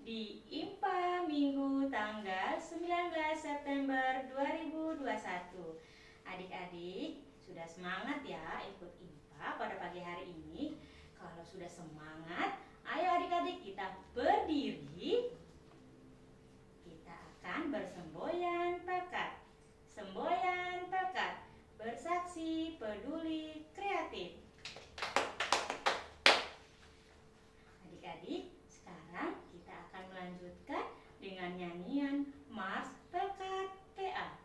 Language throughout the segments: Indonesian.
di IMPA Minggu tanggal 19 September 2021. Adik-adik sudah semangat ya ikut IMPA pada pagi hari ini? Kalau sudah semangat, ayo adik-adik kita berdiri. Kita akan bersemboyan pekat. Semboyan pekat, bersaksi peduli kreatif. Adik-adik, sekarang kita akan melanjutkan dengan nyanyian Mars Pekat PA.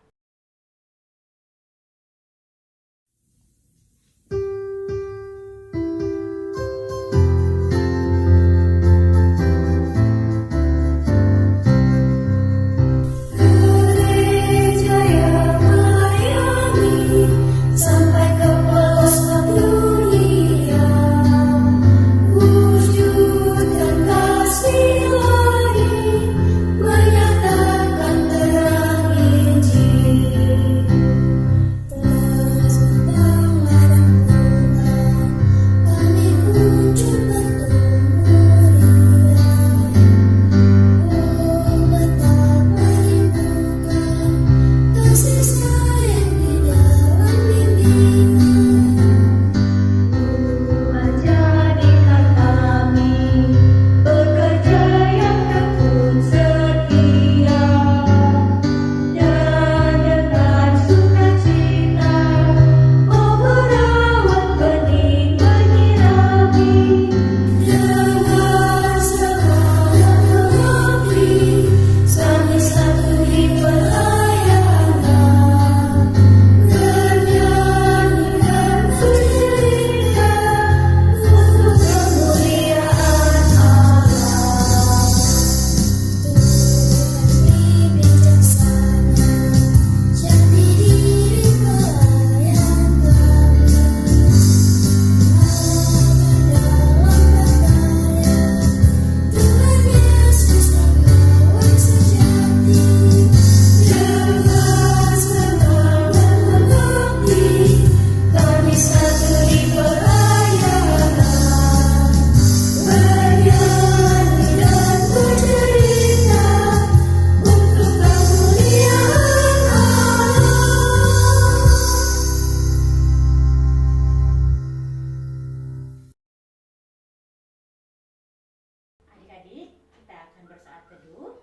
Adik-adik, kita akan bersaat teduh.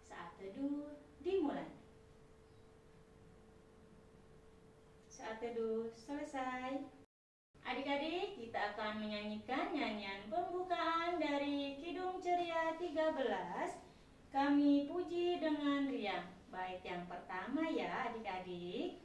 Saat teduh dimulai. Saat teduh selesai. Adik-adik, kita akan menyanyikan nyanyian pembukaan dari Kidung Ceria 13. Kami puji dengan riang. Bait yang pertama ya adik-adik.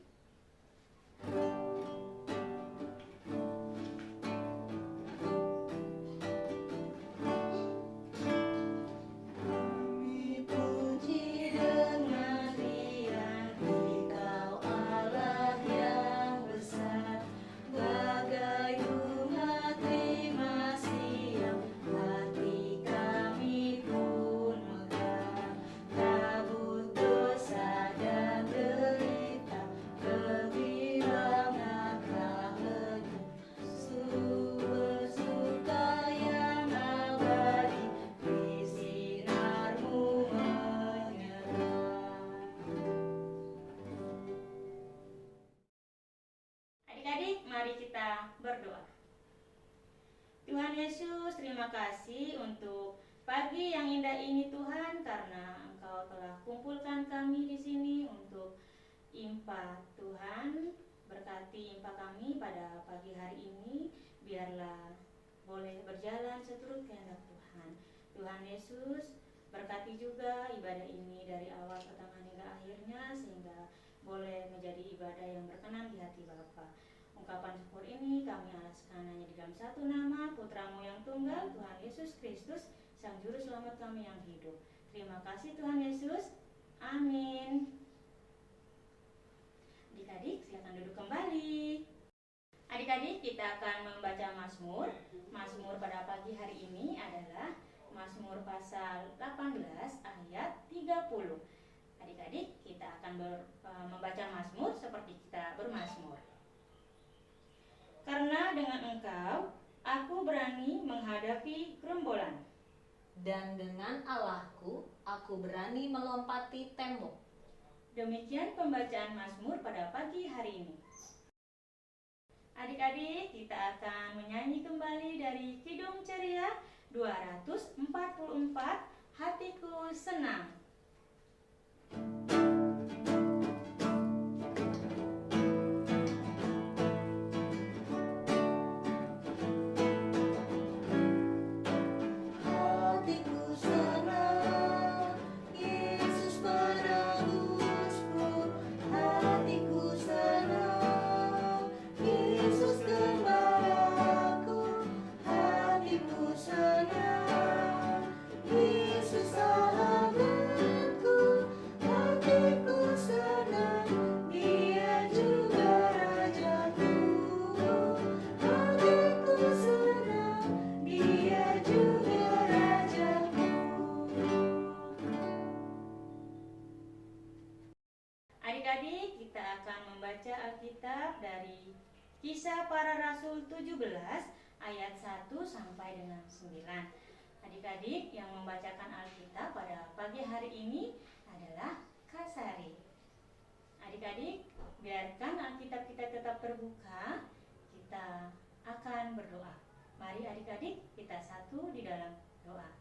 Adik-adik, mari kita berdoa. Tuhan Yesus, terima kasih untuk pagi yang indah ini Tuhan, karena Engkau telah kumpulkan kami di sini untuk IMPA. Tuhan, berkati IMPA kami pada pagi hari ini, biarlah boleh berjalan seturut kehendak Tuhan. Tuhan Yesus, berkati juga ibadah ini dari awal pertengahan hingga akhirnya, sehingga boleh menjadi ibadah yang berkenan di hati Bapa. Ungkapan syukur ini kami alaskan hanya di dalam satu nama, Putramu yang tunggal, Tuhan Yesus Kristus, Sang Juru Selamat kami yang hidup. Terima kasih Tuhan Yesus. Amin. Adik-adik, silakan duduk kembali. Adik-adik, kita akan membaca Mazmur. Mazmur pada pagi hari ini adalah Mazmur pasal 18 ayat 30. Adik-adik, kita akan membaca Mazmur seperti kita bermazmur. Karena dengan Engkau, aku berani menghadapi gerombolan. Dan dengan Allahku, aku berani melompati tembok. Demikian pembacaan Mazmur pada pagi hari ini. Adik-adik, kita akan menyanyi kembali dari Kidung Ceria 244, Hatiku Senang. Adik-adik, kita akan membaca Alkitab dari Kisah Para Rasul 17 ayat 1 sampai dengan 9. Adik-adik, yang membacakan Alkitab pada pagi hari ini adalah Kak Sari. Adik-adik, biarkan Alkitab kita tetap terbuka. Kita akan berdoa. Mari adik-adik, kita satu di dalam doa.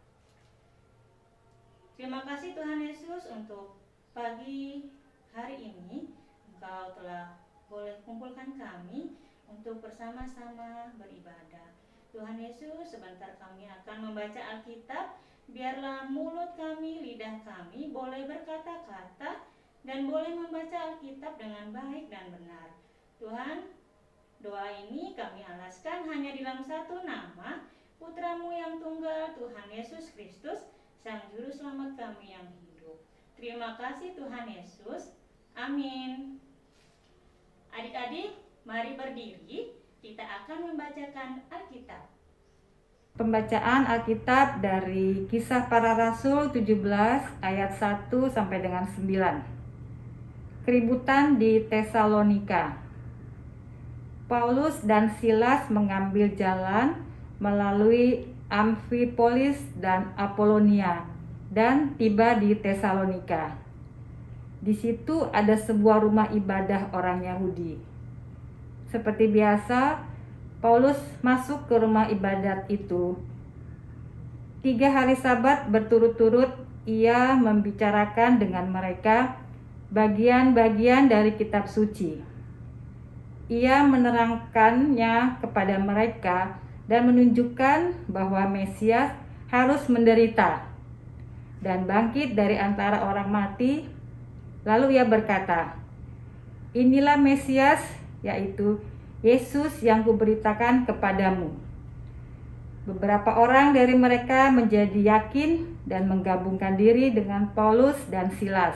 Terima kasih Tuhan Yesus untuk pagi hari ini. Engkau telah boleh kumpulkan kami untuk bersama-sama beribadah. Tuhan Yesus, sebentar kami akan membaca Alkitab. Biarlah mulut kami, lidah kami boleh berkata-kata dan boleh membaca Alkitab dengan baik dan benar. Tuhan, doa ini kami alaskan hanya di dalam satu nama, Putramu yang tunggal, Tuhan Yesus Kristus, Sang Juru Selamat kami yang hidup. Terima kasih Tuhan Yesus. Amin. Adik-adik, mari berdiri. Kita akan membacakan Alkitab. Pembacaan Alkitab dari Kisah Para Rasul 17 ayat 1 sampai dengan 9. Keributan di Tesalonika. Paulus dan Silas mengambil jalan melalui Amfipolis dan Apolonia dan tiba di Tesalonika. Di situ ada sebuah rumah ibadah orang Yahudi. Seperti biasa, Paulus masuk ke rumah ibadat itu. 3 hari Sabat berturut-turut ia membicarakan dengan mereka bagian-bagian dari kitab suci. Ia menerangkannya kepada mereka dan menunjukkan bahwa Mesias harus menderita dan bangkit dari antara orang mati. Lalu ia berkata, "Inilah Mesias, yaitu Yesus yang kuberitakan kepadamu." Beberapa orang dari mereka menjadi yakin dan menggabungkan diri dengan Paulus dan Silas,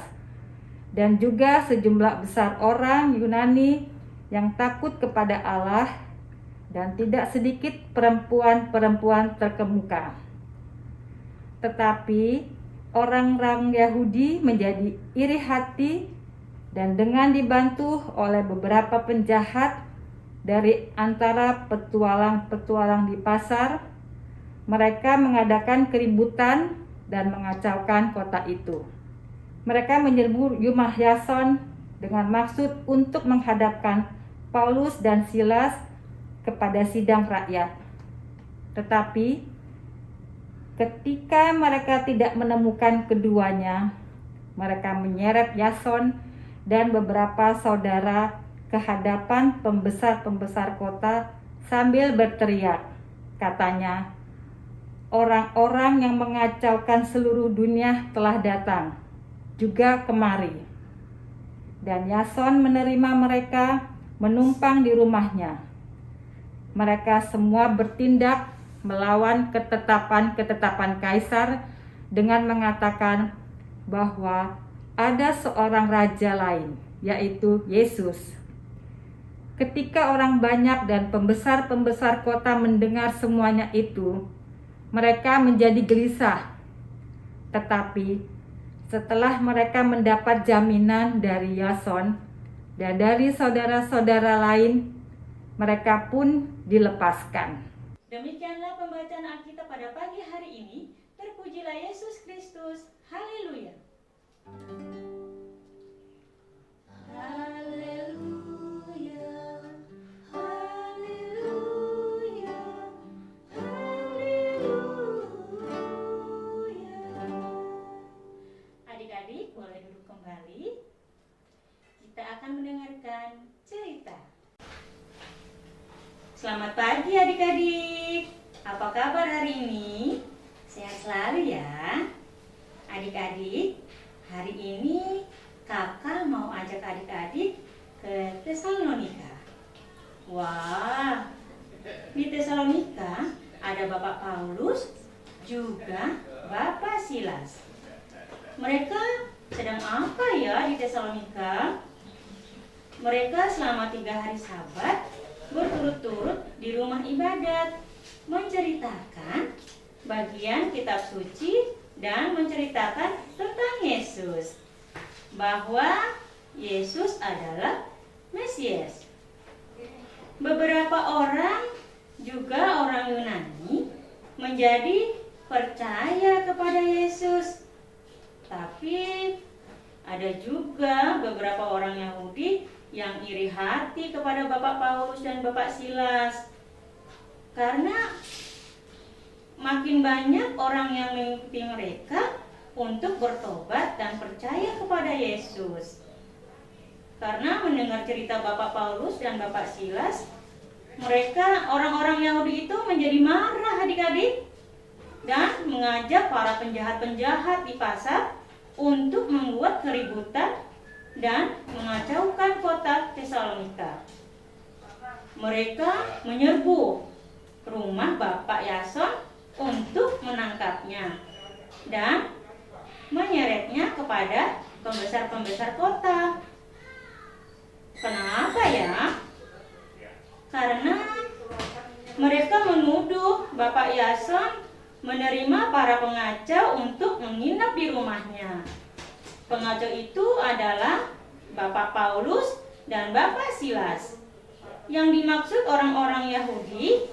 dan juga sejumlah besar orang Yunani yang takut kepada Allah, dan tidak sedikit perempuan-perempuan terkemuka. Tetapi orang-orang Yahudi menjadi iri hati, dan dengan dibantu oleh beberapa penjahat dari antara petualang-petualang di pasar, mereka mengadakan keributan dan mengacaukan kota itu. Mereka menyerbu rumah Yason dengan maksud untuk menghadapkan Paulus dan Silas kepada sidang rakyat. Tetapi ketika mereka tidak menemukan keduanya, mereka menyeret Yason dan beberapa saudara ke hadapan pembesar-pembesar kota sambil berteriak. Katanya, "Orang-orang yang mengacaukan seluruh dunia telah datang juga kemari." Dan Yason menerima mereka menumpang di rumahnya. Mereka semua bertindak melawan ketetapan-ketetapan Kaisar dengan mengatakan bahwa ada seorang raja lain, yaitu Yesus. Ketika orang banyak dan pembesar-pembesar kota mendengar semuanya itu, mereka menjadi gelisah. Tetapi setelah mereka mendapat jaminan dari Yason dan dari saudara-saudara lain, mereka pun dilepaskan. Demikianlah pembacaan Alkitab pada pagi hari ini. Terpujilah Yesus Kristus. Haleluya. Haleluya. Haleluya. Haleluya. Adik-adik boleh duduk kembali. Kita akan mendengarkan cerita. Selamat pagi adik-adik. Apa kabar hari ini? Sehat selalu ya. Adik-adik, hari ini kakak mau ajak adik-adik ke Tesalonika. Wah, di Tesalonika ada Bapak Paulus, juga Bapak Silas. Mereka sedang apa ya di Tesalonika? Mereka selama 3 hari Sabat berturut-turut di rumah ibadat, menceritakan bagian kitab suci dan menceritakan tentang Yesus, bahwa Yesus adalah Mesias. Beberapa orang, juga orang Yunani, menjadi percaya kepada Yesus. Tapi ada juga beberapa orang Yahudi yang iri hati kepada Bapak Paulus dan Bapak Silas, karena makin banyak orang yang mengikuti mereka untuk bertobat dan percaya kepada Yesus. Karena mendengar cerita Bapak Paulus dan Bapak Silas, mereka, orang-orang Yahudi itu menjadi marah adik-adik, dan mengajak para penjahat-penjahat di pasar untuk membuat keributan dan mengacaukan kota Tesalonika. Mereka menyerbu rumah Bapak Yason untuk menangkapnya dan menyeretnya kepada pembesar-pembesar kota. Kenapa ya? Karena mereka menuduh Bapak Yason menerima para pengacau untuk menginap di rumahnya. Pengacau itu adalah Bapak Paulus dan Bapak Silas. Yang dimaksud orang-orang Yahudi,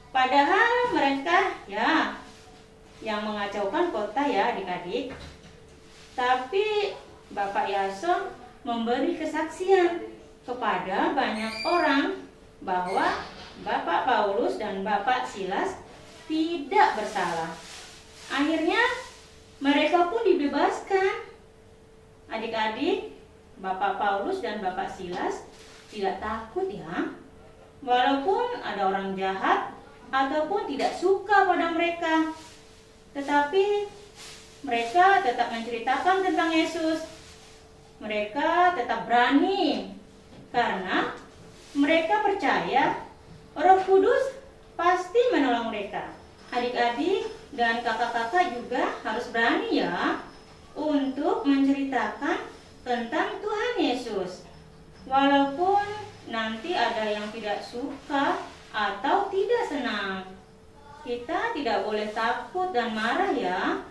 padahal mereka ya yang mengacaukan kota ya adik-adik. Tapi Bapak Yason memberi kesaksian kepada banyak orang bahwa Bapak Paulus dan Bapak Silas tidak bersalah. Akhirnya mereka pun dibebaskan. Adik-adik, Bapak Paulus dan Bapak Silas tidak takut ya. Walaupun ada orang jahat ataupun tidak suka pada mereka, tetapi mereka tetap menceritakan tentang Yesus. Mereka tetap berani karena mereka percaya Roh Kudus pasti menolong mereka. Adik-adik dan kakak-kakak juga harus berani ya untuk menceritakan tentang Tuhan Yesus. Walaupun nanti ada yang tidak suka atau tidak senang, kita tidak boleh takut dan marah ya.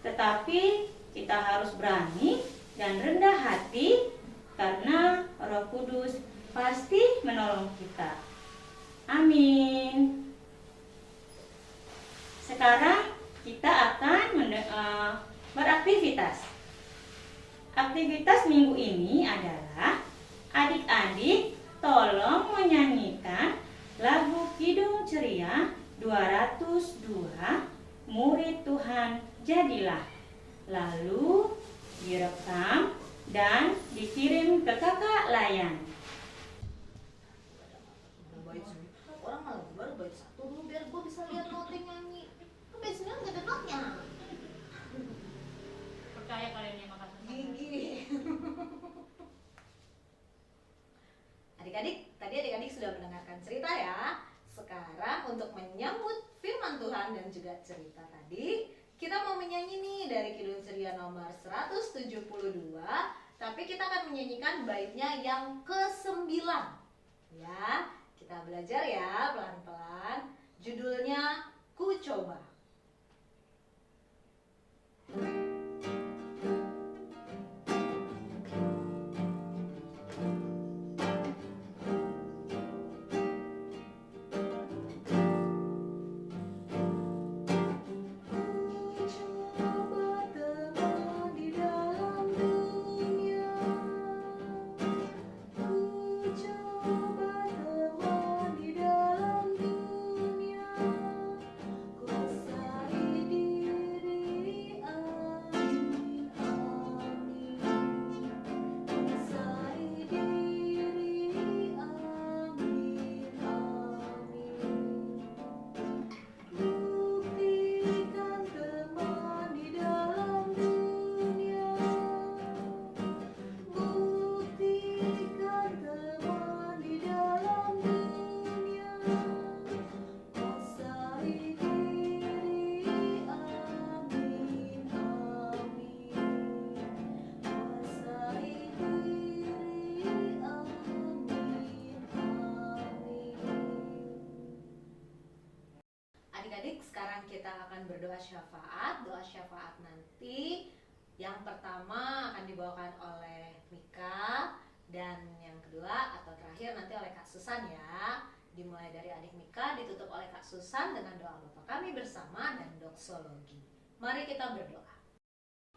Tetapi kita harus berani dan rendah hati karena Roh Kudus pasti menolong kita. Amin. Sekarang kita akan beraktivitas. Aktivitas minggu ini adalah adik-adik tolong menyanyikan lagu Kidung Ceria 202, Murid Tuhan Jadilah. Lalu direkam dan dikirim ke kakak Layan. Orang malah baru bait satu dulu biar gue bisa lihat noting nyanyi. Kan biasanya nggak ada notnya. Percaya kalian yang makan Gigi. Adik-adik, tadi adik-adik sudah mendengarkan cerita ya. Sekarang untuk menyambut firman Tuhan dan juga cerita tadi, kita mau menyanyi nih dari Kidung Ceria nomor 172. Tapi kita akan menyanyikan baitnya yang ke-9. Ya, kita belajar ya pelan-pelan. Judulnya Ku Coba. Ku adik-adik, sekarang kita akan berdoa syafaat. Doa syafaat nanti yang pertama akan dibawakan oleh Mika, dan yang kedua atau terakhir nanti oleh Kak Susan ya. Dimulai dari adik Mika, ditutup oleh Kak Susan dengan doa Bapa Kami bersama dan doksologi. Mari kita berdoa.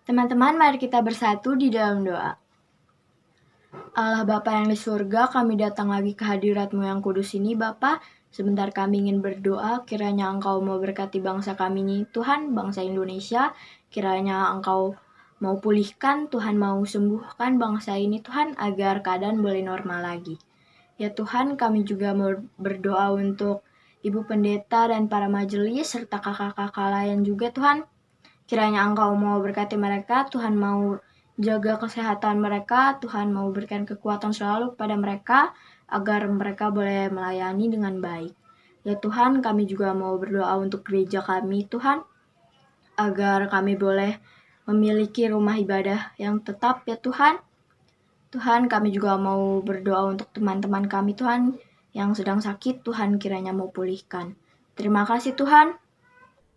Teman-teman, mari kita bersatu di dalam doa. Allah Bapa yang di surga, kami datang lagi ke hadirat-Mu yang kudus ini, Bapa. Sebentar kami ingin berdoa, kiranya Engkau mau berkati bangsa kami ini, Tuhan, bangsa Indonesia. Kiranya Engkau mau pulihkan, Tuhan mau sembuhkan bangsa ini, Tuhan, agar keadaan boleh normal lagi. Ya Tuhan, kami juga mau berdoa untuk Ibu Pendeta dan para majelis, serta kakak-kakak lain juga, Tuhan. Kiranya Engkau mau berkati mereka, Tuhan mau jaga kesehatan mereka, Tuhan mau berikan kekuatan selalu kepada mereka, agar mereka boleh melayani dengan baik. Ya Tuhan, kami juga mau berdoa untuk gereja kami, Tuhan, agar kami boleh memiliki rumah ibadah yang tetap, ya Tuhan. Tuhan, kami juga mau berdoa untuk teman-teman kami, Tuhan, yang sedang sakit, Tuhan kiranya mau pulihkan. Terima kasih, Tuhan.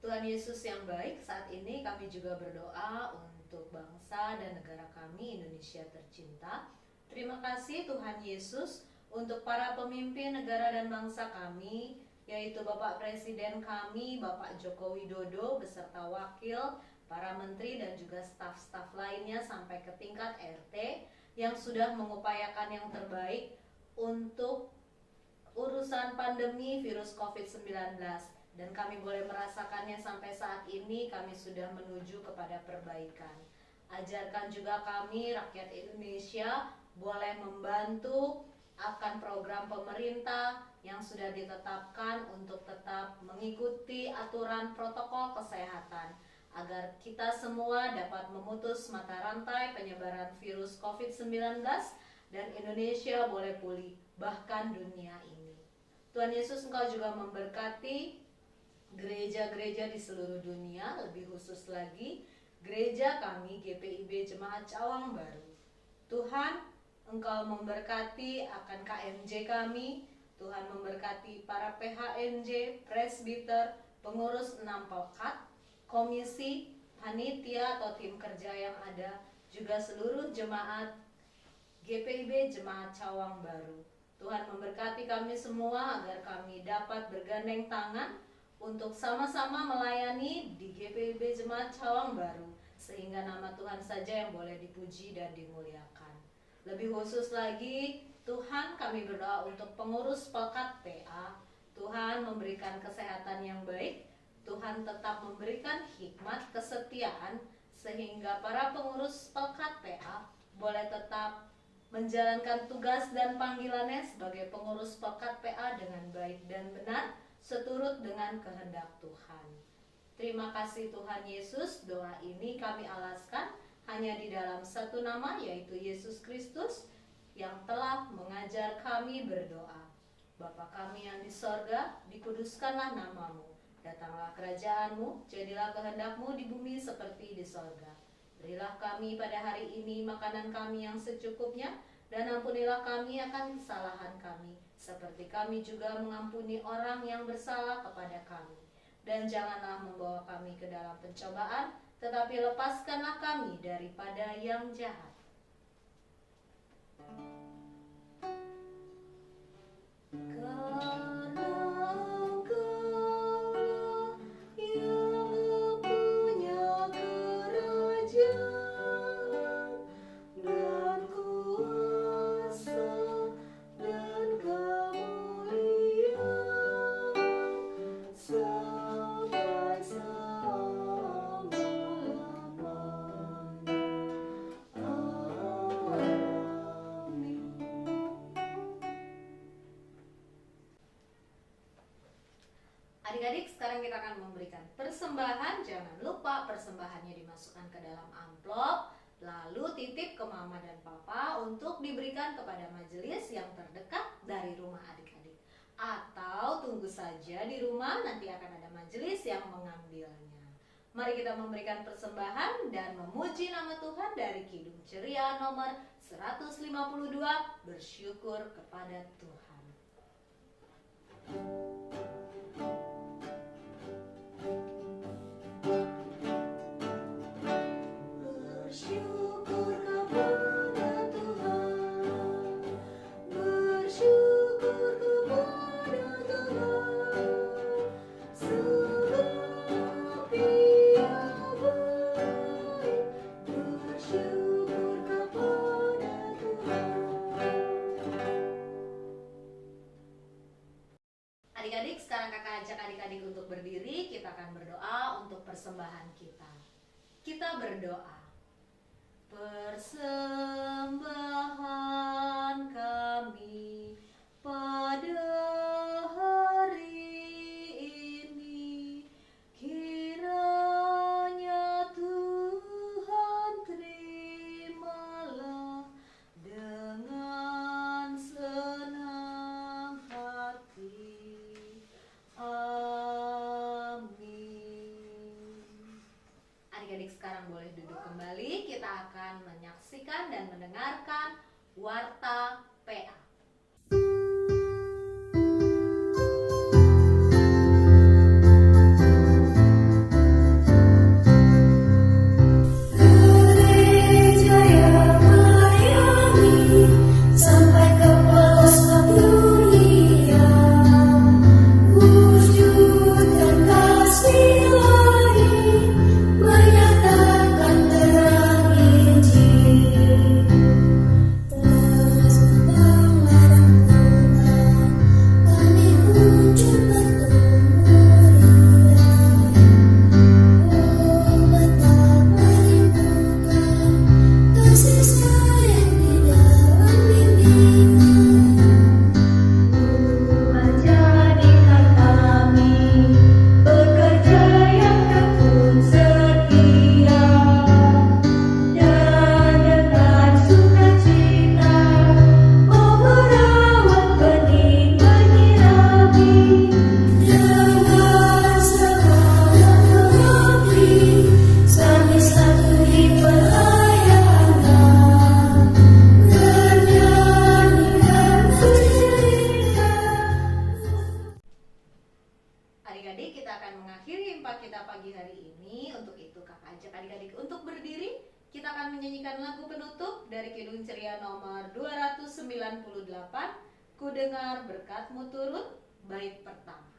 Tuhan Yesus yang baik, saat ini kami juga berdoa untuk bangsa dan negara kami, Indonesia tercinta. Terima kasih Tuhan Yesus untuk para pemimpin negara dan bangsa kami, yaitu Bapak Presiden kami, Bapak Joko Widodo, beserta wakil, para menteri dan juga staf-staf lainnya sampai ke tingkat RT, yang sudah mengupayakan yang terbaik untuk urusan pandemi virus COVID-19. Dan kami boleh merasakannya sampai saat ini, kami sudah menuju kepada perbaikan. Ajarkan juga kami, rakyat Indonesia, boleh membantu akan program pemerintah yang sudah ditetapkan untuk tetap mengikuti aturan protokol kesehatan, agar kita semua dapat memutus mata rantai penyebaran virus COVID-19 dan Indonesia boleh pulih, bahkan dunia ini. Tuhan Yesus, Engkau juga memberkati gereja-gereja di seluruh dunia, lebih khusus lagi gereja kami GPIB Jemaat Cawang Baru. Tuhan, Engkau memberkati akan KMJ kami, Tuhan memberkati para PHNJ, presbiter, pengurus 6 pelkat, komisi, panitia atau tim kerja yang ada, juga seluruh jemaat GPIB Jemaat Cawang Baru. Tuhan memberkati kami semua agar kami dapat bergandeng tangan untuk sama-sama melayani di GPIB Jemaat Cawang Baru, sehingga nama Tuhan saja yang boleh dipuji dan dimuliakan. Lebih khusus lagi, Tuhan, kami berdoa untuk pengurus pelkat PA. Tuhan memberikan kesehatan yang baik, Tuhan tetap memberikan hikmat kesetiaan, sehingga para pengurus pelkat PA boleh tetap menjalankan tugas dan panggilannya sebagai pengurus pelkat PA dengan baik dan benar, seturut dengan kehendak Tuhan. Terima kasih Tuhan Yesus, doa ini kami alaskan hanya di dalam satu nama, yaitu Yesus Kristus, yang telah mengajar kami berdoa. Bapa kami yang di sorga, dikuduskanlah namamu, datanglah kerajaanmu, jadilah kehendakmu di bumi seperti di sorga. Berilah kami pada hari ini makanan kami yang secukupnya, dan ampunilah kami akan kesalahan kami, seperti kami juga mengampuni orang yang bersalah kepada kami. Dan janganlah membawa kami ke dalam pencobaan, tetapi lepaskanlah kami daripada yang jahat. Adik-adik, sekarang kita akan memberikan persembahan. Jangan lupa persembahannya dimasukkan ke dalam amplop, lalu titip ke mama dan papa untuk diberikan kepada majelis yang terdekat dari rumah adik-adik. Atau tunggu saja di rumah, nanti akan ada majelis yang mengambilnya. Mari kita memberikan persembahan dan memuji nama Tuhan dari Kidung Ceria nomor 152, bersyukur kepada Tuhan. kita akan berdoa untuk persembahan kita. Kita berdoa. Persembahan kami pada hari ini, kiranya Tuhan terimalah dengan senang hati. Amin. Adik-adik sekarang boleh duduk kembali. Kita akan menyaksikan dan mendengarkan Warta PA. Gereja yang melayani sampai ke pelosok dunia, wujudkan kasih ilahi, menyatakan terang Injil. Terus membawa Tuhan, kami kunjung bertumbuh indah. Oh, betapa rindukan kasih sayang di dalam bimbingan. Tuhan, jadikan kami pekerja yang tekun setia, dan dengan sukacita mau merawat benih menyirami. Dengan semangat mengabdi, kami satu di pelayanan, bernyanyikan bercerita. Adik-adik, kita akan mengakhiri impak kita pagi hari ini. Untuk itu kakak ajak adik-adik untuk berdiri. Kita akan menyanyikan lagu penutup dari Kidung Ceria nomor 298, Ku dengar berkat-Mu turun, bait pertama.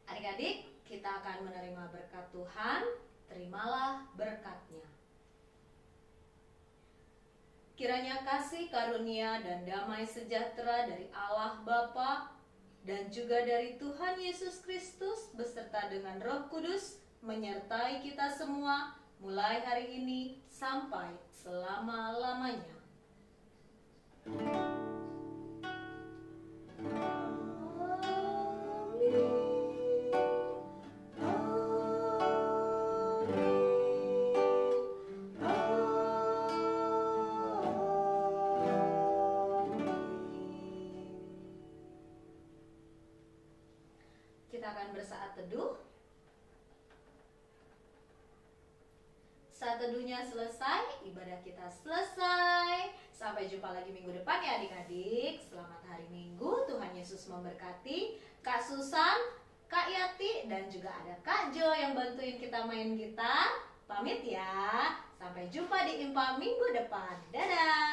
Adik-adik, kita akan menerima berkat Tuhan. Terimalah berkat-Nya. Kiranya kasih karunia dan damai sejahtera dari Allah Bapa dan juga dari Tuhan Yesus Kristus beserta dengan Roh Kudus menyertai kita semua mulai hari ini sampai selama-lamanya. Kita akan bersaat teduh. Saat teduhnya selesai, ibadah kita selesai. Sampai jumpa lagi minggu depan ya adik-adik. Selamat hari Minggu, Tuhan Yesus memberkati. Kak Susan, Kak Yati, dan juga ada Kak Jo yang bantuin kita main gitar. Pamit ya. Sampai jumpa di Impa minggu depan. Dadah.